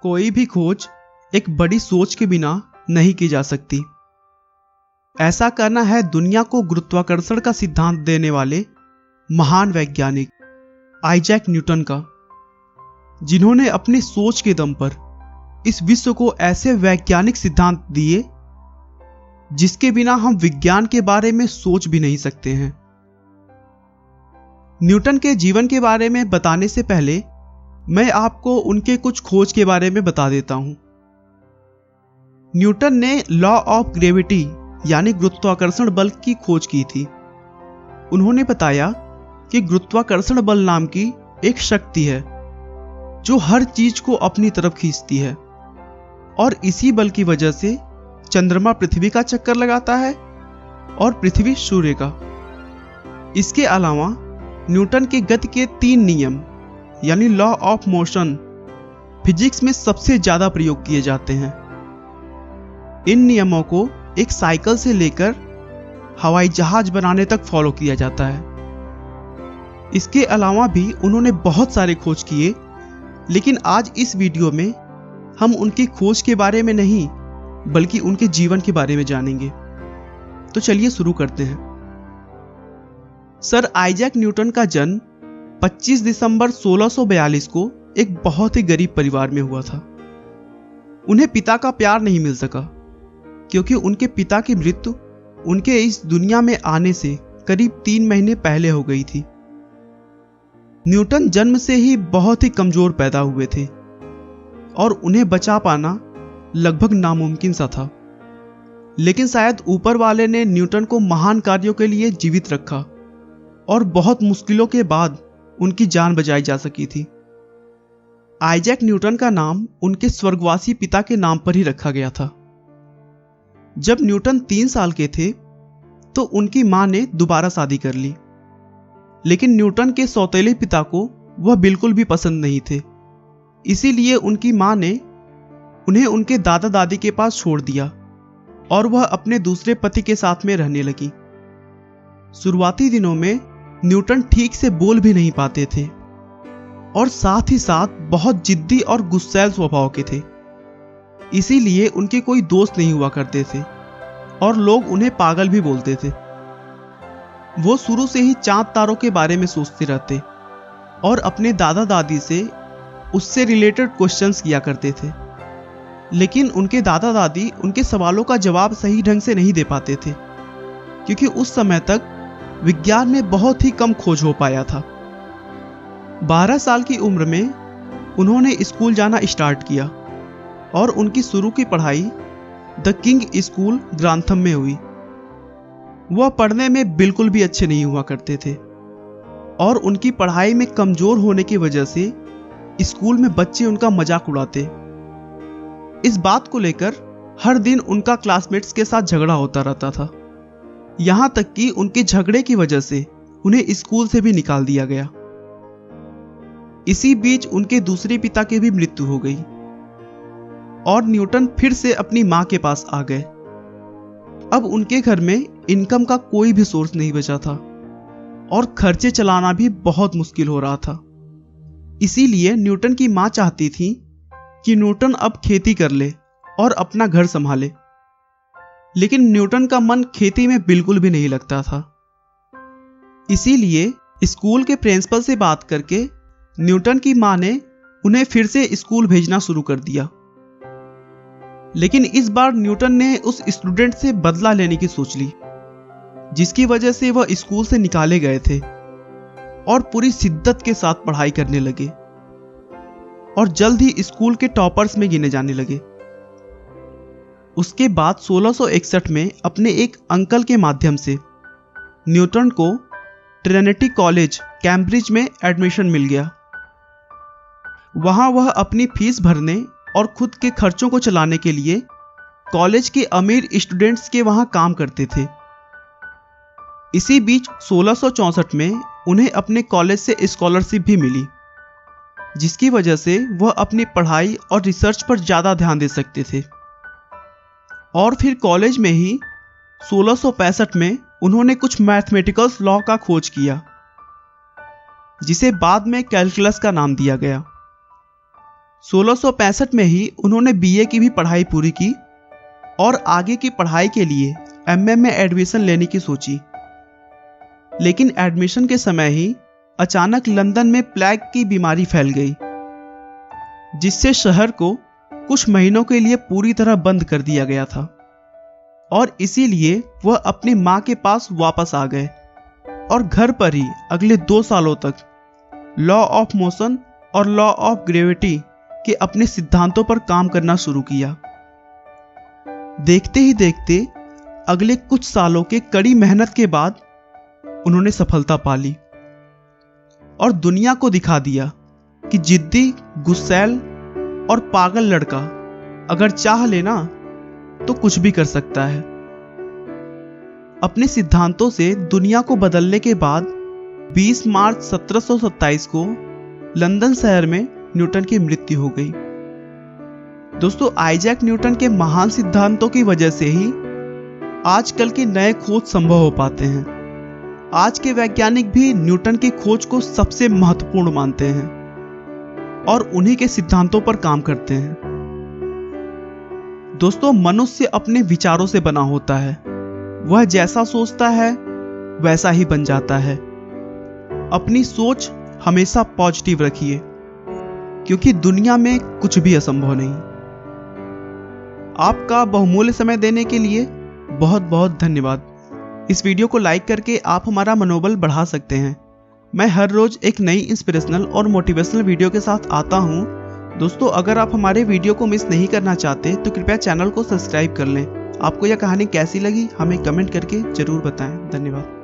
कोई भी खोज एक बड़ी सोच के बिना नहीं की जा सकती। ऐसा करना है दुनिया को गुरुत्वाकर्षण का सिद्धांत देने वाले महान वैज्ञानिक आइजैक न्यूटन का, जिन्होंने अपनी सोच के दम पर इस विश्व को ऐसे वैज्ञानिक सिद्धांत दिए जिसके बिना हम विज्ञान के बारे में सोच भी नहीं सकते हैं। न्यूटन के जीवन के बारे में बताने से पहले मैं आपको उनके कुछ खोज के बारे में बता देता हूं। न्यूटन ने लॉ ऑफ ग्रेविटी यानी गुरुत्वाकर्षण बल की खोज की थी। उन्होंने बताया कि गुरुत्वाकर्षण बल नाम की एक शक्ति है जो हर चीज को अपनी तरफ खींचती है, और इसी बल की वजह से चंद्रमा पृथ्वी का चक्कर लगाता है और पृथ्वी सूर्य का। इसके अलावा न्यूटन के गति के 3 नियम यानी लॉ ऑफ मोशन फिजिक्स में सबसे ज्यादा प्रयोग किए जाते हैं। इन नियमों को एक साइकिल से लेकर हवाई जहाज बनाने तक फॉलो किया जाता है। इसके अलावा भी उन्होंने बहुत सारे खोज किए, लेकिन आज इस वीडियो में हम उनकी खोज के बारे में नहीं बल्कि उनके जीवन के बारे में जानेंगे। तो चलिए शुरू करते हैं। सर आइजैक न्यूटन का जन्म 25 दिसंबर 1642 को एक बहुत ही गरीब परिवार में हुआ था। उन्हें पिता का प्यार नहीं मिल सका क्योंकि उनके पिता की मृत्यु उनके इस दुनिया में आने से करीब 3 महीने पहले हो गई थी। न्यूटन जन्म से ही बहुत ही कमजोर पैदा हुए थे और उन्हें बचा पाना लगभग नामुमकिन सा था, लेकिन शायद ऊपर वाले ने न्यूटन को महान कार्यों के लिए जीवित रखा और बहुत मुश्किलों के बाद उनकी जान बचाई जा सकी थी। आइजैक न्यूटन का नाम उनके स्वर्गवासी पिता के नाम पर ही रखा गया था। जब न्यूटन 3 साल के थे तो उनकी मां ने दोबारा शादी कर ली, लेकिन न्यूटन के सौतेले पिता को वह बिल्कुल भी पसंद नहीं थे। इसीलिए उनकी मां ने उन्हें उनके दादा दादी के पास छोड़ दिया और वह अपने दूसरे पति के साथ में रहने लगी। शुरुआती दिनों में न्यूटन ठीक से बोल भी नहीं पाते थे और साथ ही साथ बहुत जिद्दी और गुस्सैल स्वभाव के थे। इसीलिए उनके कोई दोस्त नहीं हुआ करते थे और लोग उन्हें पागल भी बोलते थे। वो शुरू से ही चांद तारों के बारे में सोचते रहते और अपने दादा दादी से उससे रिलेटेड क्वेश्चंस किया करते थे, लेकिन उनके दादा दादी उनके सवालों का जवाब सही ढंग से नहीं दे पाते थे क्योंकि उस समय तक विज्ञान में बहुत ही कम खोज हो पाया था। 12 साल की उम्र में उन्होंने स्कूल जाना स्टार्ट किया और उनकी शुरू की पढ़ाई द किंग स्कूल ग्रांथम में हुई। वह पढ़ने में बिल्कुल भी अच्छे नहीं हुआ करते थे और उनकी पढ़ाई में कमजोर होने की वजह से स्कूल में बच्चे उनका मजाक उड़ाते। इस बात को लेकर हर दिन उनका क्लासमेट्स के साथ झगड़ा होता रहता था, यहां तक कि उनके झगड़े की वजह से उन्हें स्कूल से भी निकाल दिया गया। इसी बीच उनके दूसरे पिता की भी मृत्यु हो गई और न्यूटन फिर से अपनी मां के पास आ गए। अब उनके घर में इनकम का कोई भी सोर्स नहीं बचा था और खर्चे चलाना भी बहुत मुश्किल हो रहा था। इसीलिए न्यूटन की मां चाहती थी कि न्यूटन अब खेती कर ले और अपना घर संभाले, लेकिन न्यूटन का मन खेती में बिल्कुल भी नहीं लगता था। इसीलिए स्कूल के प्रिंसिपल से बात करके न्यूटन की मां ने उन्हें फिर से स्कूल भेजना शुरू कर दिया, लेकिन इस बार न्यूटन ने उस स्टूडेंट से बदला लेने की सोच ली जिसकी वजह से वह स्कूल से निकाले गए थे और पूरी शिद्दत के साथ पढ़ाई करने लगे और जल्द ही स्कूल के टॉपर्स में गिने जाने लगे। उसके बाद 1661 में अपने एक अंकल के माध्यम से न्यूटन को ट्रिनिटी कॉलेज कैम्ब्रिज में एडमिशन मिल गया। वहां वह अपनी फीस भरने और खुद के खर्चों को चलाने के लिए कॉलेज के अमीर स्टूडेंट्स के वहां काम करते थे। इसी बीच 1664 में उन्हें अपने कॉलेज से स्कॉलरशिप भी मिली, जिसकी वजह से वह अपनी पढ़ाई और रिसर्च पर ज़्यादा ध्यान दे सकते थे। और फिर कॉलेज में ही 1665 में उन्होंने कुछ मैथमेटिकल लॉ का खोज किया, जिसे बाद में कैलकुलस का नाम दिया गया। 1665 में ही उन्होंने बीए की भी पढ़ाई पूरी की और आगे की पढ़ाई के लिए एमए में एडमिशन लेने की सोची। लेकिन एडमिशन के समय ही अचानक लंदन में प्लेग की बीमारी फैल गई, जिससे शहर को कुछ महीनों के लिए पूरी तरह बंद कर दिया गया था और इसीलिए वह अपनी मां के पास वापस आ गए और घर पर ही अगले 2 सालों तक लॉ ऑफ मोशन और लॉ ऑफ ग्रेविटी के अपने सिद्धांतों पर काम करना शुरू किया। देखते ही देखते अगले कुछ सालों के कड़ी मेहनत के बाद उन्होंने सफलता पा ली और दुनिया को दिखा दिया कि जिद्दी, गुस्सैल और पागल लड़का अगर चाह लेना तो कुछ भी कर सकता है। अपने सिद्धांतों से दुनिया को बदलने के बाद 20 मार्च 1727 को लंदन शहर में न्यूटन की मृत्यु हो गई। दोस्तों, आइजैक न्यूटन के महान सिद्धांतों की वजह से ही आजकल के नए खोज संभव हो पाते हैं। आज के वैज्ञानिक भी न्यूटन की खोज को सबसे महत्वपूर्ण मानते हैं और उन्हीं के सिद्धांतों पर काम करते हैं। दोस्तों, मनुष्य अपने विचारों से बना होता है। वह जैसा सोचता है वैसा ही बन जाता है। अपनी सोच हमेशा पॉजिटिव रखिए, क्योंकि दुनिया में कुछ भी असंभव नहीं। आपका बहुमूल्य समय देने के लिए बहुत बहुत धन्यवाद। इस वीडियो को लाइक करके आप हमारा मनोबल बढ़ा सकते हैं। मैं हर रोज एक नई इंस्पिरेशनल और मोटिवेशनल वीडियो के साथ आता हूं। दोस्तों, अगर आप हमारे वीडियो को मिस नहीं करना चाहते तो कृपया चैनल को सब्सक्राइब कर लें। आपको यह कहानी कैसी लगी हमें कमेंट करके जरूर बताएं। धन्यवाद।